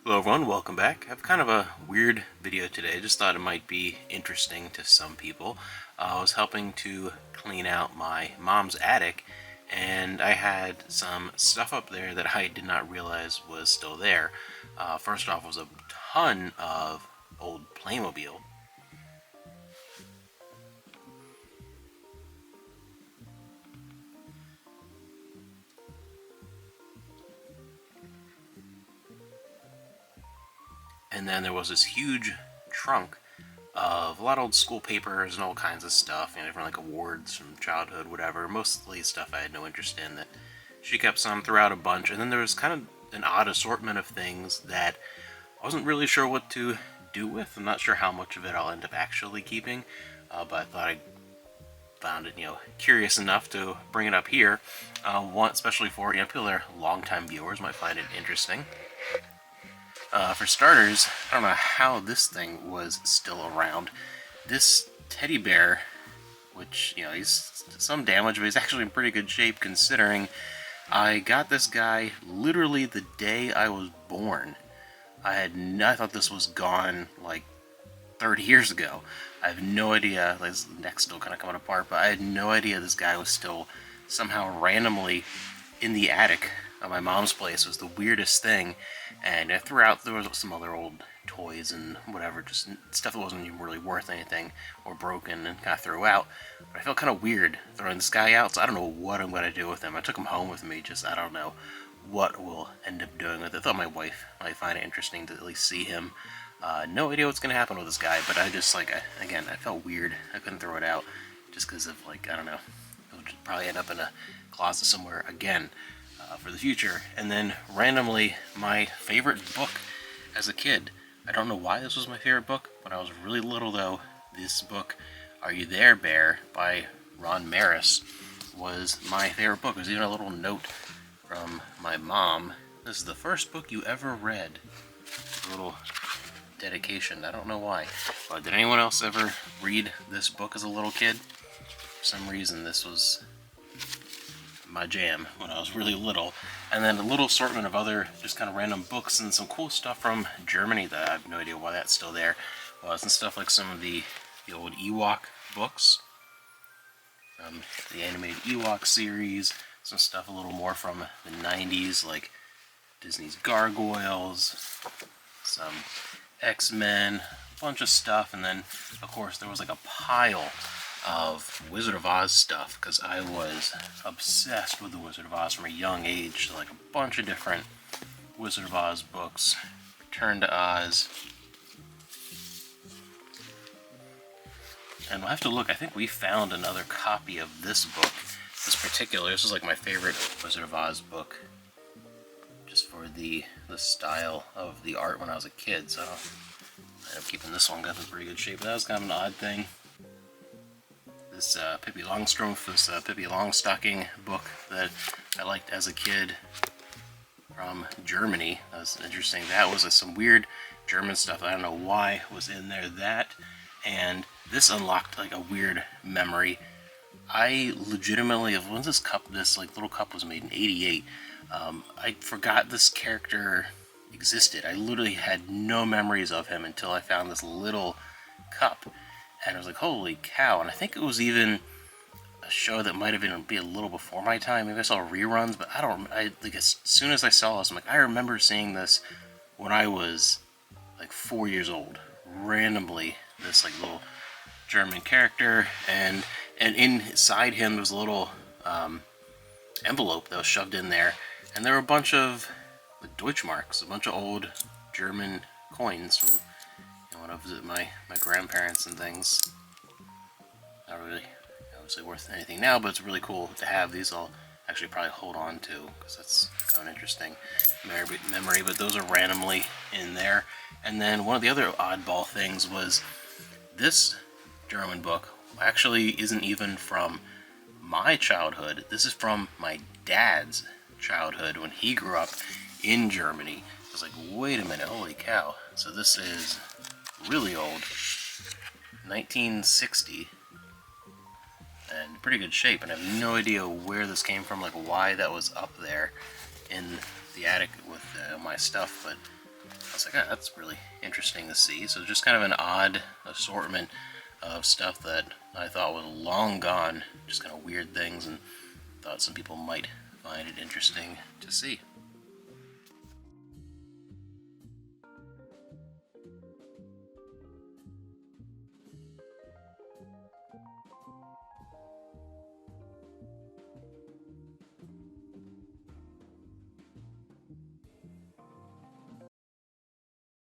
Hello everyone, welcome back. I have kind of a weird video today. I just thought it might be interesting to some people. I was helping to clean out my mom's attic, and I had some stuff up there that I did not realize was still there. First off was a ton of old Playmobil. And then there was this huge trunk of a lot of old school papers and all kinds of stuff, different like awards from childhood, whatever. Mostly stuff I had no interest in that she kept some throughout a bunch. And then there was kind of an odd assortment of things that I wasn't really sure what to do with. I'm not sure how much of it I'll end up actually keeping, but I thought I found it, curious enough to bring it up here. One, especially for people that are longtime viewers, might find it interesting. For starters, I don't know how this thing was still around. This teddy bear, which, he's some damage, but he's actually in pretty good shape considering I got this guy literally the day I was born. I thought this was gone like 30 years ago. I have no idea, like, his neck's still kind of coming apart, but I had no idea this guy was still somehow randomly in the attic of my mom's place. It was the weirdest thing. And throughout, there was some other old toys and whatever, just stuff that wasn't even really worth anything or broken and kind of threw out. But I felt kind of weird throwing this guy out, so I don't know what I'm going to do with him. I took him home with me, I don't know what we'll end up doing with it. I thought my wife might find it interesting to at least see him. No idea what's going to happen with this guy, but I just, again, I felt weird. I couldn't throw it out just because of, I don't know, it'll probably end up in a closet somewhere again. For the future. And then randomly, my favorite book as a kid. I don't know why this was my favorite book. When I was really little, though, this book, Are You There, Bear, by Ron Maris, was my favorite book. There's even a little note from my mom. This is the first book you ever read. A little dedication. I don't know why. But did anyone else ever read this book as a little kid? For some reason, this was my jam when I was really little. And then a little assortment of other just kind of random books and some cool stuff from Germany that I have no idea why that's still there. Some stuff like some of the old Ewok books, the animated Ewok series, some stuff a little more from the 90s like Disney's Gargoyles, some X-Men, a bunch of stuff, and then of course there was like a pile of Wizard of Oz stuff, because I was obsessed with the Wizard of Oz from a young age. So, like, a bunch of different Wizard of Oz books. Return to Oz. And we'll have to look. I think we found another copy of this book. This is like my favorite Wizard of Oz book, just for the style of the art when I was a kid. So I ended up keeping this one. Got in pretty good shape. But that was kind of an odd thing. This Pippi Longstrumpf, this Pippi Longstocking book that I liked as a kid from Germany. That was interesting. That was some weird German stuff. I don't know why was in there. That, and this unlocked like a weird memory. I legitimately, when this little cup was made in '88, I forgot this character existed. I literally had no memories of him until I found this little cup. And I was like, holy cow. And I think it was even a show that might have been a little before my time. Maybe I saw reruns, but as soon as I saw this, I'm like, I remember seeing this when I was like 4 years old. Randomly, this like little German character, and inside him there was a little envelope that was shoved in there, and there were a bunch of Deutschmarks, a bunch of old German coins from when I visited my grandparents and things. Not really obviously worth anything now, but it's really cool to have these. I'll actually probably hold on to, because that's kind of an interesting memory, but those are randomly in there. And then one of the other oddball things was this German book actually isn't even from my childhood. This is from my dad's childhood when he grew up in Germany. I was like, wait a minute, holy cow. So this is really old, 1960, and pretty good shape, and I have no idea where this came from, like why that was up there in the attic with my stuff, but I was like, oh, that's really interesting to see. So just kind of an odd assortment of stuff that I thought was long gone, just kind of weird things, and thought some people might find it interesting to see.